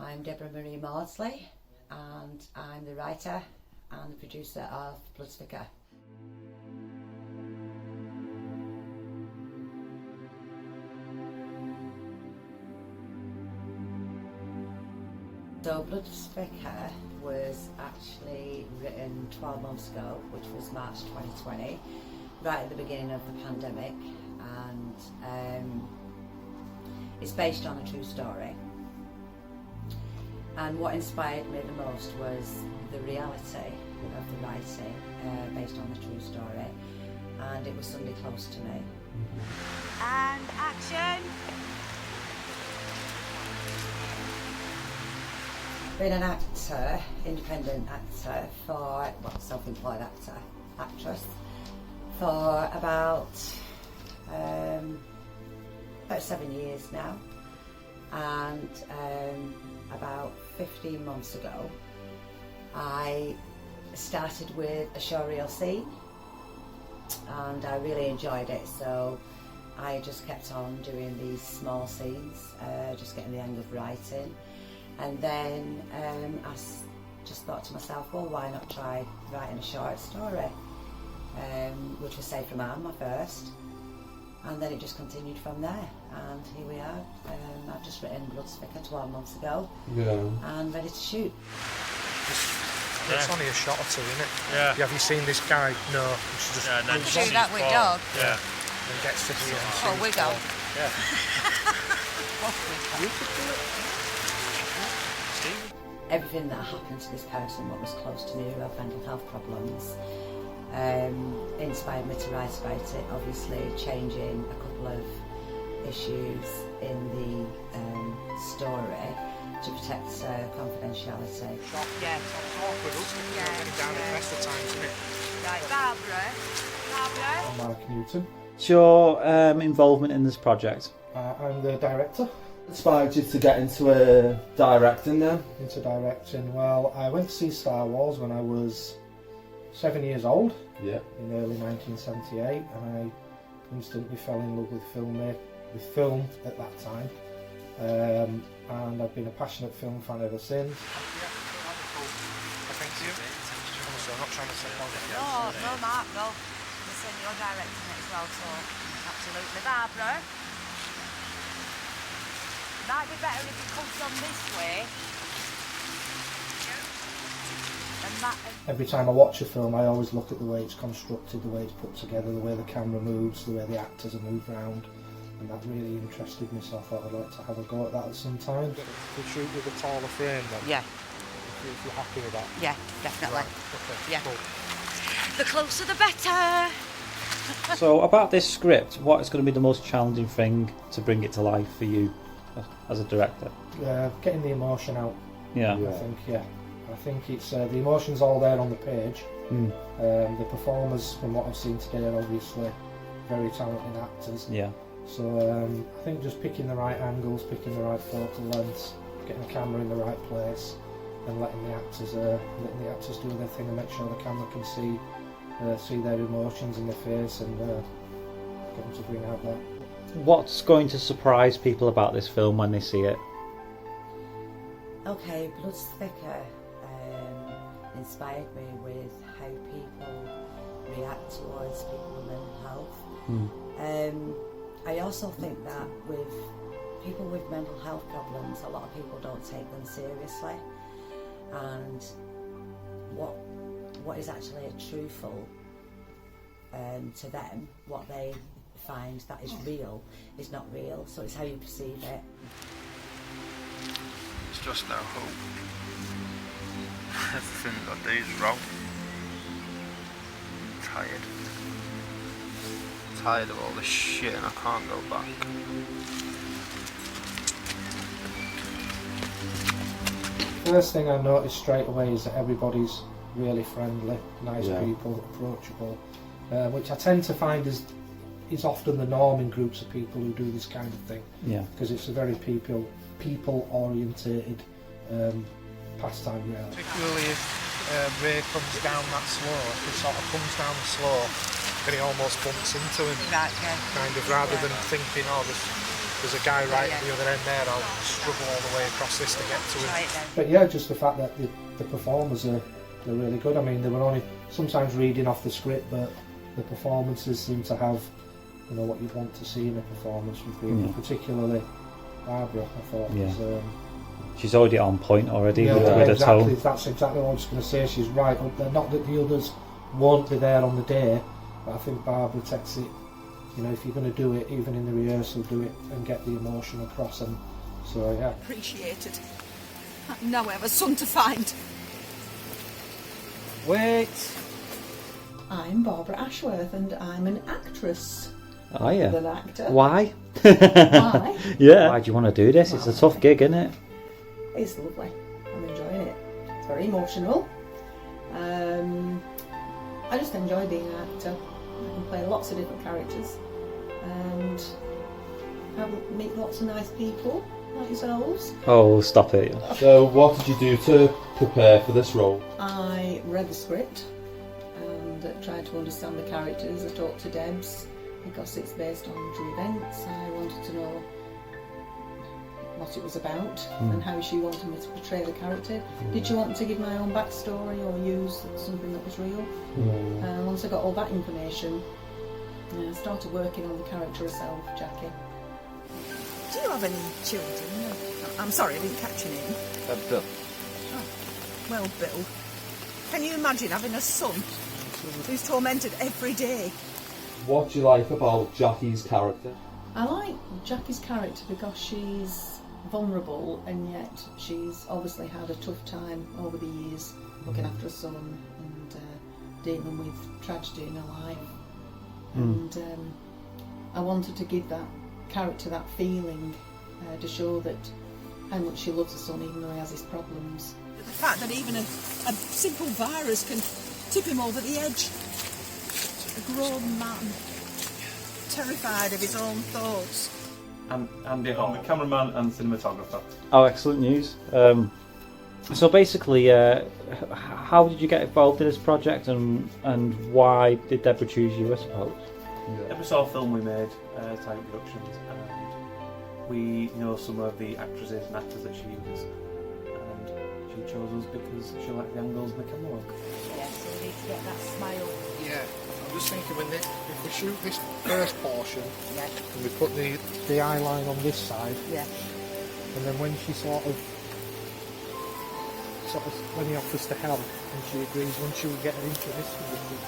I'm Debra Marie Mawdsley, and I'm the writer and the producer of Blood's Vicar. So Blood's Vicar was actually written 12 months ago, which was March 2020, right at the beginning of the pandemic, and it's based on a true story. And what inspired me the most was the reality of the writing, based on the true story, and it was somebody close to me. And action! Been an actor, independent actor self-employed actress, for about 7 years now, and about 15 months ago I started with a showreel scene and I really enjoyed it, so I just kept on doing these small scenes, just getting the hang of writing, and then I just thought to myself, well, why not try writing a short story, which was Safe from Harm, my first. And then it just continued from there, and here we are. I've just written Blood's Vicar 12 months ago, and ready to shoot. It's only a shot or two, isn't it? Yeah. Have you seen this guy? No. She just and then do that with dog. Yeah. and gets to here. Oh, wiggle. Yeah. Everything that happened to this person, what was close to me, who had mental health problems, inspired me to write about it. Obviously changing a couple of issues in the story to protect confidentiality. Yeah. It's awkward, isn't it? Getting down the best of times, isn't it? Right, Barbara. I'm Mark Newton. What's your involvement in this project? I'm the director. Inspired you to get into directing then? Into directing, well, I went to see Star Wars when I was 7 years old, Yeah. in early 1978, and I instantly fell in love with film at that time, and I've been a passionate film fan ever since. Thank you. Honestly, I'm not trying to say No, Mark, no. Listen, you're directing it as well, so absolutely. Barbara. Might be better if it comes from this way. Every time I watch a film, I always look at the way it's constructed, the way it's put together, the way the camera moves, the way the actors are moved around, and that really interested me, so I thought I'd like to have a go at that at some time. We shoot with a taller frame then? Yeah. If you're happy with that? Yeah, definitely. Right. Okay. Yeah. Cool. The closer the better. So about this script, what is going to be the most challenging thing to bring it to life for you as a director? Getting the emotion out. Yeah. I think it's the emotion's all there on the page. The performers, from what I've seen today, are obviously very talented actors. Yeah. So I think just picking the right angles, picking the right focal lengths, getting the camera in the right place, and letting the actors do their thing and make sure the camera can see their emotions in their face and get them to bring out that. What's going to surprise people about this film when they see it? Okay, Blood's Vicar inspired me with how people react towards people with mental health. I also think that with people with mental health problems, a lot of people don't take them seriously, and what is actually truthful to them, what they find that is real, is not real, so it's how you perceive it. It's just no hope. Everything I do is wrong. I'm tired. Tired of all this shit and I can't go back. First thing I noticed straight away is that everybody's really friendly, nice Yeah. people, approachable, which I tend to find is often the norm in groups of people who do this kind of thing. Yeah. Because it's a very people orientated pastime, really. Particularly if Ray comes down that slope, he sort of comes down the slope and he almost bumps into him. Right, yeah. Kind of, rather than thinking, oh, there's there's a guy right at the other end there. I'll struggle all the way across this to get to him. Right then. But yeah, just the fact that the performers are really good. I mean, they were only sometimes reading off the script, but the performances seem to have, you know, what you'd want to see in a performance from people, particularly Barbara, I thought. Yeah. Was, She's already on point already yeah, with her exactly. tone. That's exactly what I was going to say. She's right up there. Not that the others won't be there on the day, but I think Barbara takes it. You know, if you're going to do it, even in the rehearsal, do it and get the emotion across. And so, yeah. Appreciated. Now I have a son to find. Wait! I'm Barbara Ashworth and I'm an actress. Oh yeah. An actor. Why? Why? Yeah. Why do you want to do this? It's a tough gig, isn't it? It's lovely. I'm enjoying it. It's very emotional. I just enjoy being an actor. I can play lots of different characters and meet lots of nice people like yourselves. Oh, stop it. So, what did you do to prepare for this role? I read the script and tried to understand the characters. I talked to Debs because it's based on true events. I wanted to know what it was about and how she wanted me to portray the character. Did she want me to give my own backstory or use something that was real? Once I got all that information, I started working on the character herself, Jackie. Do you have any children? I'm sorry, I didn't catch your name. Bill. Well, Bill, can you imagine having a son who's tormented every day? What do you like about Jackie's character? I like Jackie's character because she's vulnerable and yet she's obviously had a tough time over the years looking after a son and dealing with tragedy in her life. And I wanted to give that character that feeling to show that how much she loves her son even though he has his problems. The fact that even a simple virus can tip him over the edge. A grown man, terrified of his own thoughts. I'm Andy Hall, the cameraman and cinematographer. Oh, excellent news. So basically, how did you get involved in this project and why did Debra choose you, I suppose? Every sort of film we made, Tiger Productions, and we know some of the actresses and actors that she uses, and she chose us because she liked the angles in the camera work. Yeah, so we need to get that smile. Yeah, I'm just thinking if we shoot this first portion Yeah. and we put the eye line on this side, Yeah. and then when she sort of when he offers to help and she agrees, once you get her into this position,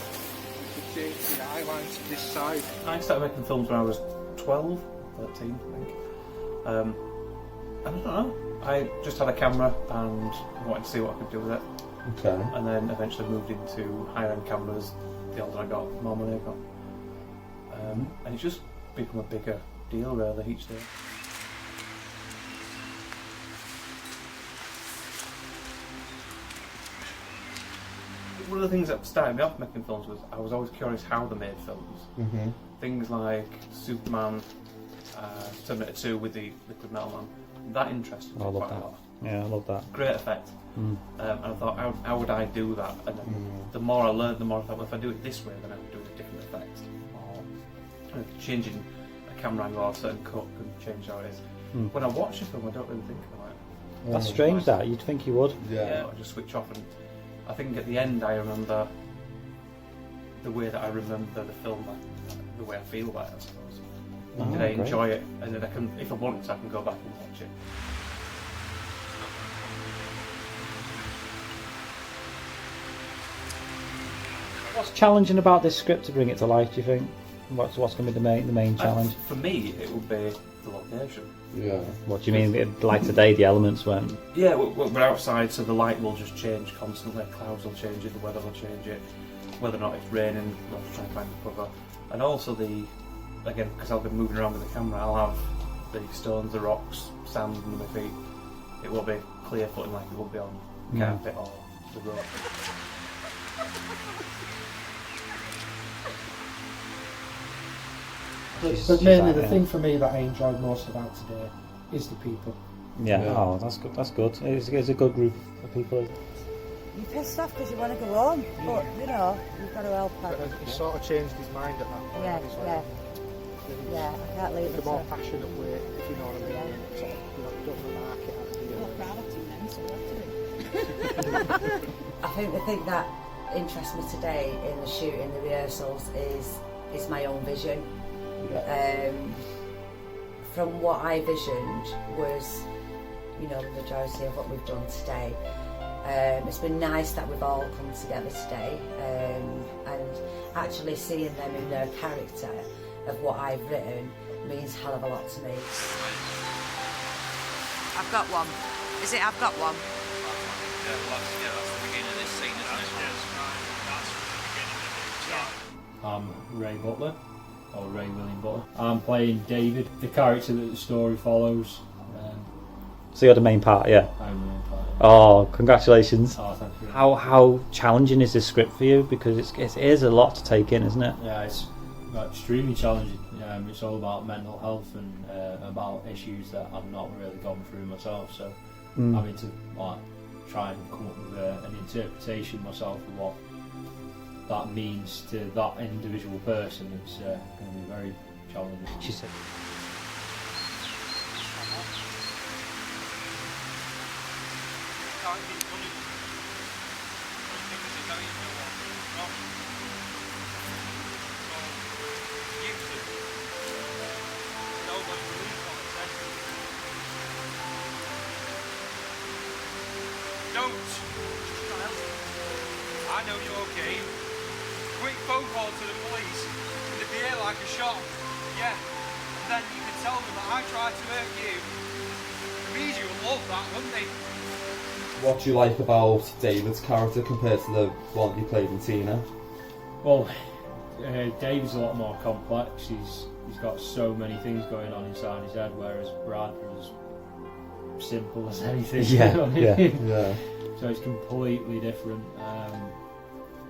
we could change the eye line to this side. I started making films when I was 12, 13 I think. I don't know, I just had a camera and wanted to see what I could do with it. Okay. And then eventually moved into higher end cameras. The older I got, the more money I got. And it's just become a bigger deal really each day. One of the things that started me off making films was I was always curious how they made films. Things like Superman, Terminator 2 with the liquid metal man, that interested me I love quite that. a lot. Yeah, I love that. Great effect. And I thought, how would I do that? And then the more I learned, the more I thought, well, if I do it this way, then I would do a different effect. Or changing a camera angle or a certain cut can change how it is. When I watch a film, I don't really think about it. That's strange that, you'd think you would. Yeah, I just switch off, and I think at the end I remember the way that I remember the film, the way I feel about it, I suppose. Did I great. enjoy it? And then I can, if I want to, I can go back and watch it. What's challenging about this script to bring it to life, do you think? What's going to be the main challenge? For me, it would be the location. Yeah. What do you mean, like today, the elements weren't? Yeah, we're outside, so the light will just change constantly. Clouds will change it, the weather will change it. Whether or not it's raining, we'll have to try and find the cover. And also again, because I'll be moving around with the camera, I'll have the stones, the rocks, sand under my feet. It will be clear footing like it will be on carpet or the road. But mainly the thing for me that I enjoyed most about today is the people. Yeah. Oh, that's good. That's good. It's a good group of people. You're pissed off because you want to go home, but you know, you've got to help her. But he sort of changed his mind at that point. Yeah, He's like, yeah. things. Yeah, I can't leave Like it. a more passionate way, if you know what I mean. Yeah. Sort of, you know, don't want to mark it out, do you? Well, proud of you then, so what to do? I think the thing that interests me today in the shooting, the rehearsals, is my own vision. From what I visioned was, you know, the majority of what we've done today. It's been nice that we've all come together today, and actually seeing them in their character of what I've written means a hell of a lot to me. I've got one. Is it I've got one? Yeah, that's the beginning of this scene, isn't it? Yes, right. That's the beginning of it. I'm Ray Butler, or Ray William Butler. I'm playing David, the character that the story follows. So you're the main part, yeah. I'm the main part. Oh, congratulations! Oh, thank you. How challenging is this script for you? Because it is a lot to take in, isn't it? Yeah, it's extremely challenging. It's all about mental health and about issues that I've not really gone through myself. So having to try and come up with an interpretation myself of what that means to that individual person, it's going to be very challenging. She said. Don't. I know your game. Quick phone call to the police and they'd be here like a shot. Yeah. And then you can tell them that I tried to hurt you. The media will love that, wouldn't they? What do you like about David's character compared to the one he played in Tina? Well, David's a lot more complex. He's got so many things going on inside his head, whereas Brad was simple as anything. Yeah, you know what I yeah, mean? Yeah. So it's completely different.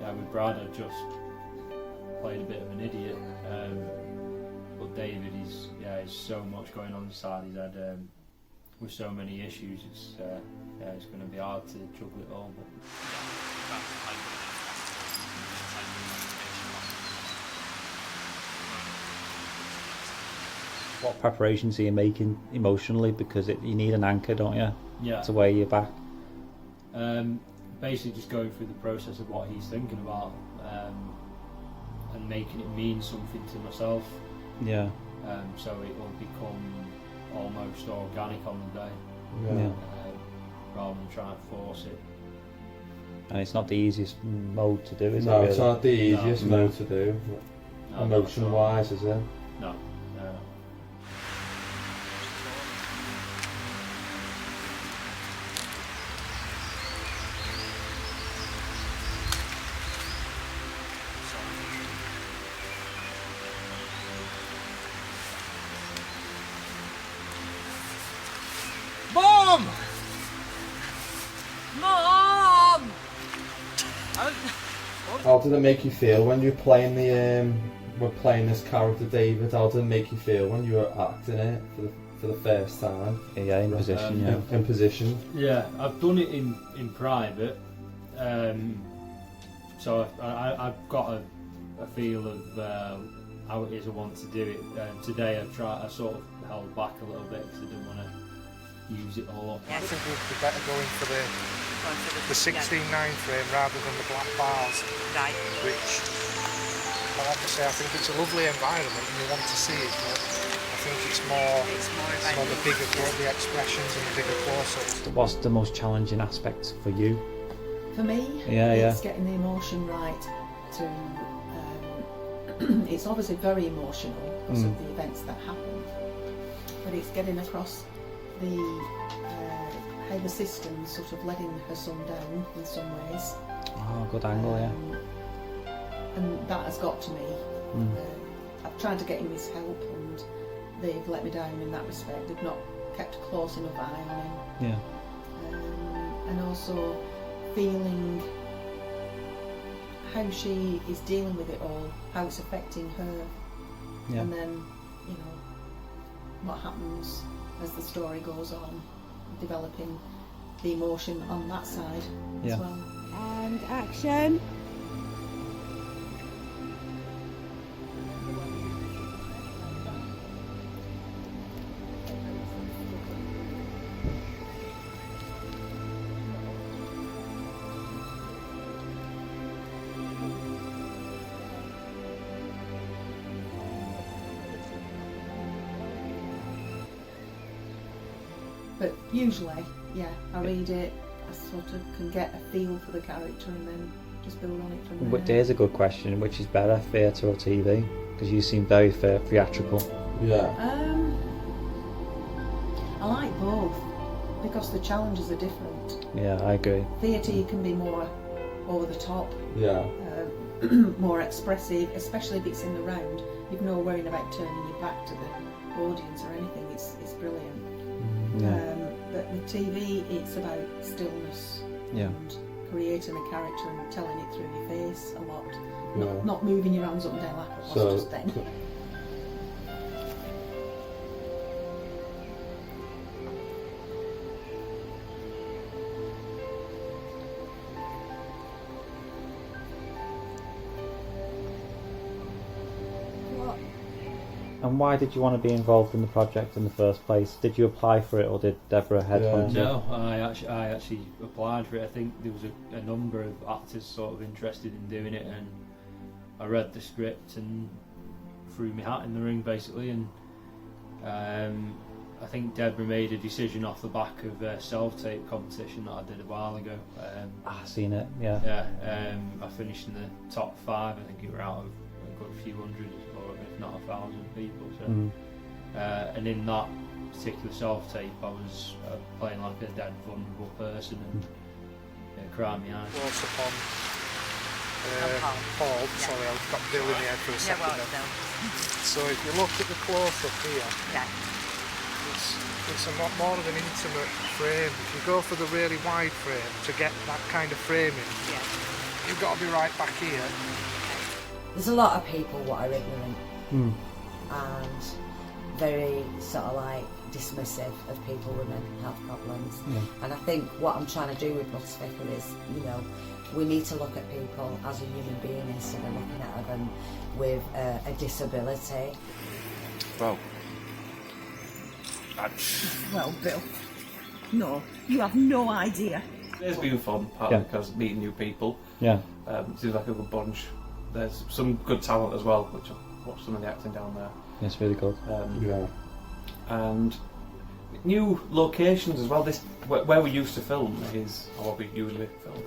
With Brad, I just played a bit of an idiot. But David, he's so much going on inside his head with so many issues. It's going to be hard to juggle it all. But What preparations are you making emotionally? Because you need an anchor, don't you? yeah, To weigh you back. basically just going through the process of what he's thinking about and making it mean something to myself. Yeah. So it will become almost organic on the day, Yeah. rather than trying to force it. And it's not the easiest mode to do, is No, it? it's not the easiest No. mode to do, No, emotion wise, is it? No. Mom! Mom! How did it make you feel when you were playing this character, David? How did it make you feel when you were acting it for the first time? Yeah, in position, yeah. In position. Yeah, I've done it in private, so I've got a feel of how it is I want to do it. Today I sort of held back a little bit because I didn't want to use it all up. I think we'd be better going for the 16:9 frame rather than the black bars. Right. Which, I have to say, I think it's a lovely environment and you want to see it, but I think it's more about the bigger, the expressions and the bigger close-ups. What's the most challenging aspect for you? For me, Yeah, it's getting the emotion right. It's obviously very emotional because of the events that happened, but it's getting across how the system's sort of letting her son down in some ways. Oh, good angle, yeah. And that has got to me. I've tried to get him his help and they've let me down in that respect. They've not kept a close enough eye on him. Yeah. And also feeling how she is dealing with it all, how it's affecting her. Yeah. And then, what happens as the story goes on, developing the emotion on that side Yeah. as well. And action. But usually, yeah, I read it, I sort of can get a feel for the character and then just build on it from there. But here's a good question: which is better, theatre or TV? Because you seem very theatrical. Yeah. I like both because the challenges are different. Yeah, I agree. Theatre you can be more over the top, Yeah. more expressive, especially if it's in the round. You've no worrying about turning your back to the audience or anything. It's brilliant. Yeah. But with TV, it's about stillness and creating a character and telling it through your face a lot. Yeah. Not moving your hands up and down like it was So- just then. And why did you want to be involved in the project in the first place? Did you apply for it, or did Deborah headhunt you? No, I actually applied for it. I think there was a number of actors sort of interested in doing it, and I read the script and threw my hat in the ring basically. And I think Deborah made a decision off the back of a self-tape competition that I did a while ago. I've seen it. Yeah. Yeah. I finished in the top 5. I think you were out of a good few hundred, or if not 1,000 people. So, and in that particular self-tape, I was playing like a dead, vulnerable person and crying my eyes. Close upon Paul. Yeah. Sorry, I've got Bill in the head for a second. well, then. no. So if you look at the close-up here, Yeah. it's a lot more of an intimate frame. If you go for the really wide frame to get that kind of framing, Yeah. you've got to be right back here. There's a lot of people what are ignorant and very sort of like dismissive of people with mental health problems. And I think what I'm trying to do with Mawdsley is, you know, we need to look at people as a human being instead of looking at them with a disability. Well, Well, Bill, no, you have no idea. it's been fun, partly because meeting new people. Yeah. Seems like a good bunch. There's some good talent as well, which I've watched some of the acting down there. It's really good. Yeah. And new locations as well. This where we used to film is, or what we usually film,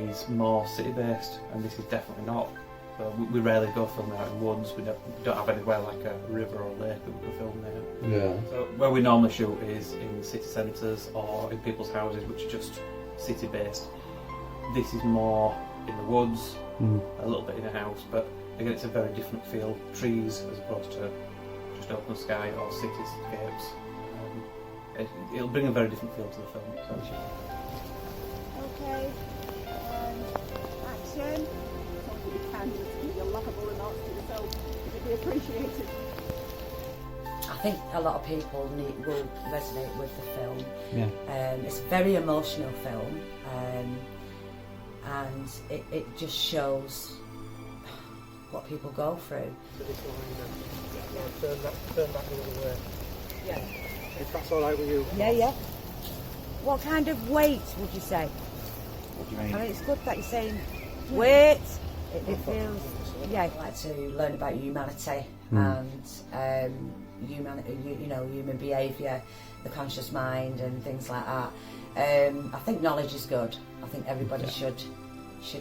is more city based, and this is definitely not. So we rarely go film out in woods. We don't have anywhere like a river or lake that we can film there. Yeah. So where we normally shoot is in city centres or in people's houses, which are just city based. This is more in the woods, a little bit in a house, but again it's a very different feel. Trees as opposed to just open sky or cityscapes. It'll bring a very different feel to the film. So. Okay. Action. Something you can just keep your laughable remarks to yourself. It'd be appreciated. I think a lot of people will resonate with the film. Yeah. It's a very emotional film, and it just shows what people go through. To this line, turn that the other way. Yeah. If that's all right with you. Yeah. What kind of weight would you say? What do you mean? I mean, it's good that you're saying weight. It feels, yeah. I like to learn about humanity and human behaviour, the conscious mind, and things like that. I think knowledge is good. I think everybody should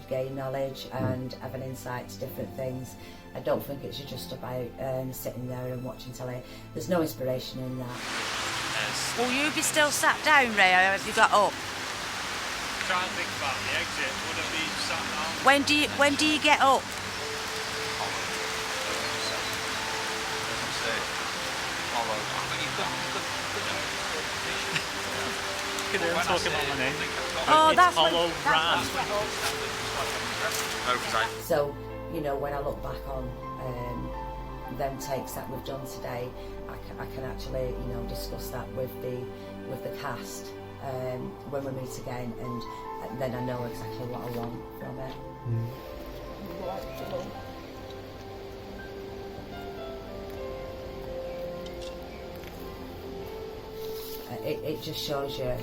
gain knowledge and have an insight to different things. I don't think it's just about sitting there and watching telly. There's no inspiration in that. Will you be still sat down, Ray, or have you got up? Try and think about the exit. Would it be sat down? When do you get up? Oh, that's Hollow Ran. So, you know, when I look back on them takes that we've done today, I can actually, you know, discuss that with the cast when we meet again, and then I know exactly what I want from it. It just shows you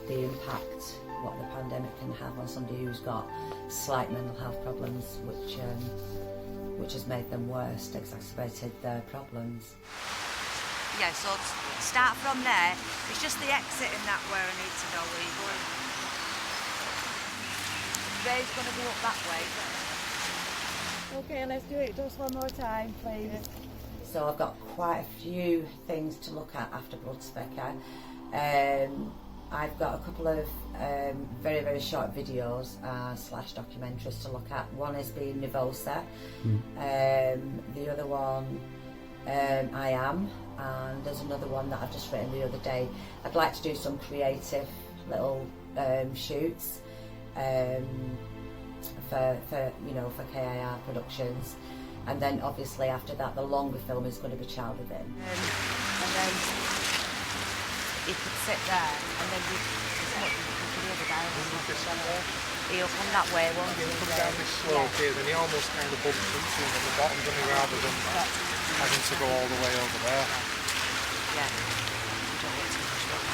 the impact what the pandemic can have on somebody who's got slight mental health problems, which has made them worse, exacerbated their problems. Yeah, so start from there. It's just the exit in that where I need to know where you're going. Ray's going to go up that way. Okay, let's do it just one more time, please. So I've got quite a few things to look at after Bloodspicker. I've got a couple of very, very short videos slash documentaries to look at. One is being Nivosa, the other one I Am, and there's another one that I've just written the other day. I'd like to do some creative little shoots for KIR Productions, and then obviously after that the longer film is going to be Child Within. And then he could sit there and then you could hear the guy. He'll come that way, won't he? He'll come down this slope here, then he almost kind of bumps into him at the bottom, doesn't he, rather than having to go all the way over there. Yeah. You don't want too much fun.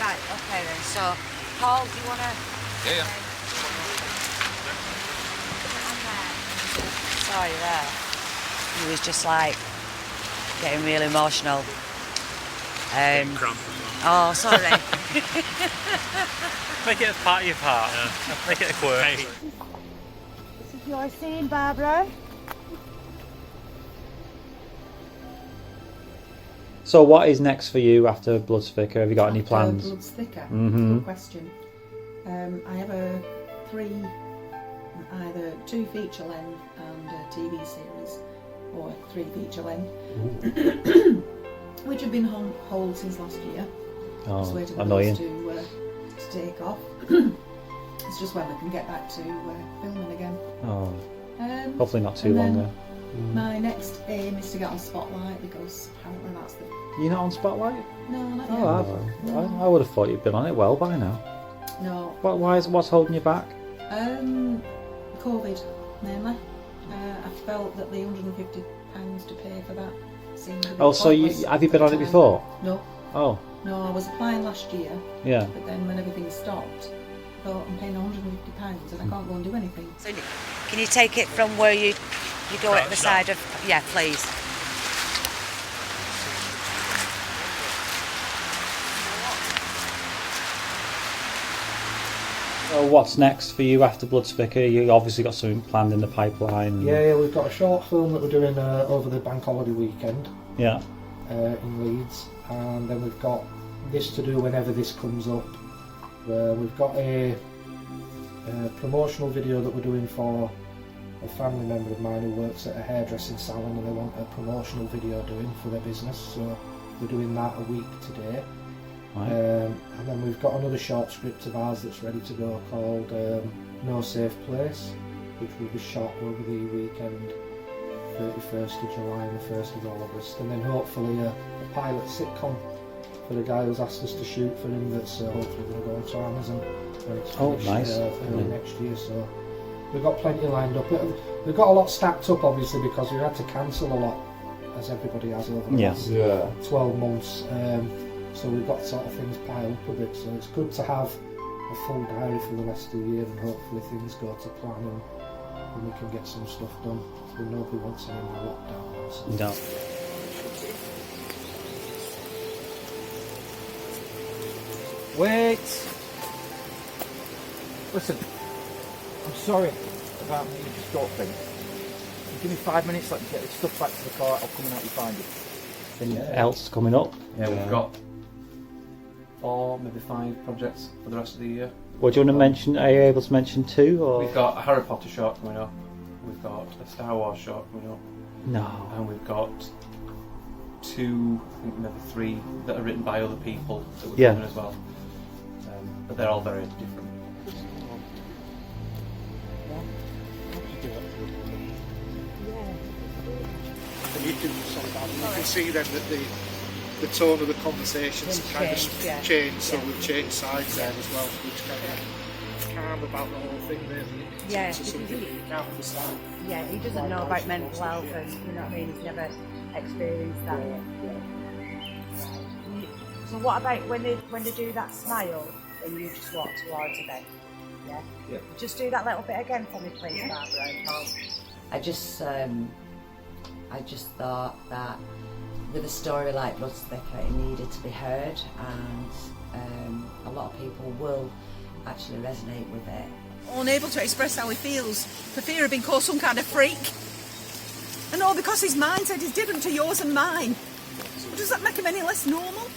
Right, okay then. So, Paul, do you want to... Yeah. Sorry, there. He was just like getting really emotional. Oh, sorry. Make it a part of your part. Yeah. Make it a quirk. This is your scene, Barbara. So what is next for you after Bloodspicker? Have you got any plans? Bloodspicker? Mm-hmm. Good question. I have either 2 feature length and a TV series, or 3 feature length, which have been on hold since last year. Oh, waiting for annoying. those to take off. It's just when we can get back to filming again. Oh, hopefully not too and long then though. My next aim is to get on Spotlight, because apparently that's the... You're not on Spotlight? No, not yet. Oh, No. I would have thought you'd been on it well by now. No. What's holding you back? COVID, mainly. I felt that the £150 to pay for that seemed a bit Oh, so pointless have you at been the on it time. before? No. Oh. No, I was applying last year. Yeah. But then when everything stopped, I thought I'm paying £150 and I can't go and do anything. So, can you take it from where you go at the side of... Yeah, please. So what's next for you after Bloodspicker? You obviously got something planned in the pipeline. Yeah, we've got a short film that we're doing over the bank holiday weekend. Yeah. In Leeds, and then we've got this to do whenever this comes up. We've got a promotional video that we're doing for a family member of mine who works at a hairdressing salon, and they want a promotional video doing for their business, so we're doing that a week today. Right. And then we've got another short script of ours that's ready to go called No Safe Place, which will be shot over the weekend, 31st of July and the 1st of August, and then hopefully a pilot sitcom for the guy who's asked us to shoot for him that's hopefully going to go onto Amazon when it's finished, nice. early next year. So we've got plenty lined up. We've got a lot stacked up obviously because we've had to cancel a lot, as everybody has over the last 12 months. So we've got sort of things piled up a bit, so it's good to have a full diary for the rest of the year, and hopefully things go to plan and we can get some stuff done. So nobody wants any more lockdown. So. No. Wait! Listen, I'm sorry about the Scott thing. Give me 5 minutes, let me get this stuff back to the car, I'll come and help you find it. Anything else coming up? Yeah, we've got 4, maybe 5 projects for the rest of the year. What do you want to mention? Are you able to mention 2? Or? We've got a Harry Potter short coming up. We've got a Star Wars short coming up. No. And we've got 2, I think maybe 3 that are written by other people that we're doing as well. But they're all very different. And you can see then that the tone of the conversations kind of changed, so we've changed sides there as well, which kind of calm about the whole thing there. Yeah, to something that you can't understand. Yeah, he doesn't know about mental health, and you know what I mean. He's never experienced that. So what about when they do that smile and you just walk towards them? Yeah. Yep. Just do that little bit again for me, please, Barbara. I just thought that with a story like Blood's Thicker, it needed to be heard, and a lot of people will actually resonate with it. Unable to express how he feels for fear of being called some kind of freak. And all because his mindset is different to yours and mine. So does that make him any less normal?